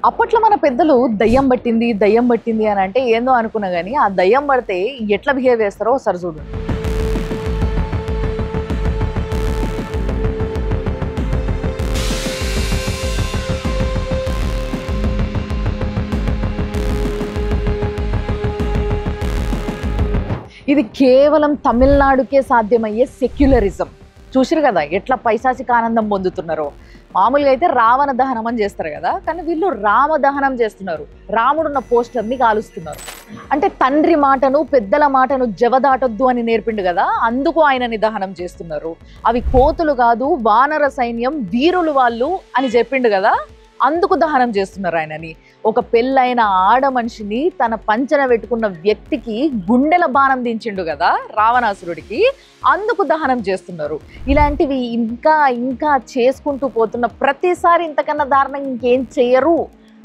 అప్పట్లో మన పెద్దలు దయ్యం పట్టింది అని అంటే ఏందో అనుకున్నా గానీ ఆ దయ్యం పడితే ఎట్లా బిహేవ్ చేస్తారో ఒకసారి చూడండి. ఇది కేవలం తమిళనాడుకే సాధ్యమయ్యే సెక్యులరిజం. చూసిరు కదా ఎట్లా పైశాచిక ఆనందం పొందుతున్నారో. మామూలుగా అయితే రావణ దహనం అని చేస్తారు కదా, కానీ వీళ్ళు రామ దహనం చేస్తున్నారు. రాముడున్న పోస్టర్ని కాలుస్తున్నారు. అంటే తండ్రి మాటను పెద్దల మాటను జవదాటొద్దు అని నేర్పిండు కదా, అందుకు ఆయనని దహనం చేస్తున్నారు. అవి కోతులు కాదు వానర సైన్యం వీరులు వాళ్ళు అని చెప్పిండు కదా, అందుకు దహనం చేస్తున్నారు ఆయనని. ఒక పెళ్ళైన ఆడ మనిషిని తన పంచన పెట్టుకున్న వ్యక్తికి గుండెల బాణం దించిండు కదా రావణాసురుడికి, అందుకు దహనం చేస్తున్నారు. ఇలాంటివి ఇంకా ఇంకా చేసుకుంటూ పోతున్న ప్రతిసారి ఇంతకన్నా దారుణంగా ఇంకేం చేయరు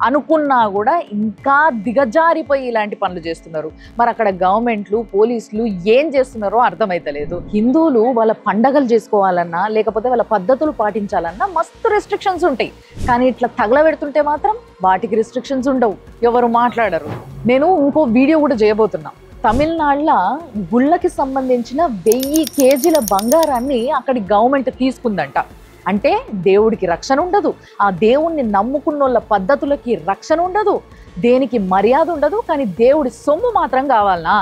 అనుకున్నా కూడా ఇంకా దిగజారిపోయి ఇలాంటి పనులు చేస్తున్నారు. మరి అక్కడ గవర్నమెంట్లు పోలీసులు ఏం చేస్తున్నారో అర్థమైతలేదు. హిందువులు వాళ్ళ పండగలు చేసుకోవాలన్నా లేకపోతే వాళ్ళ పద్ధతులు పాటించాలన్నా మస్తు రెస్ట్రిక్షన్స్ ఉంటాయి, కానీ ఇట్లా తగలబెడుతుంటే మాత్రం వాటికి రెస్ట్రిక్షన్స్ ఉండవు, ఎవరు మాట్లాడరు. నేను ఇంకో వీడియో కూడా చేయబోతున్నా. తమిళనాడులో గుళ్ళకి సంబంధించిన 1000 కేజీల బంగారాన్ని అక్కడి గవర్నమెంట్ తీసుకుందంట. అంటే దేవుడికి రక్షణ ఉండదు, ఆ దేవుణ్ణి నమ్ముకున్నోళ్ళ పద్ధతులకి రక్షణ ఉండదు, దేనికి మర్యాద ఉండదు, కానీ దేవుడి సొమ్ము మాత్రం కావాలనా?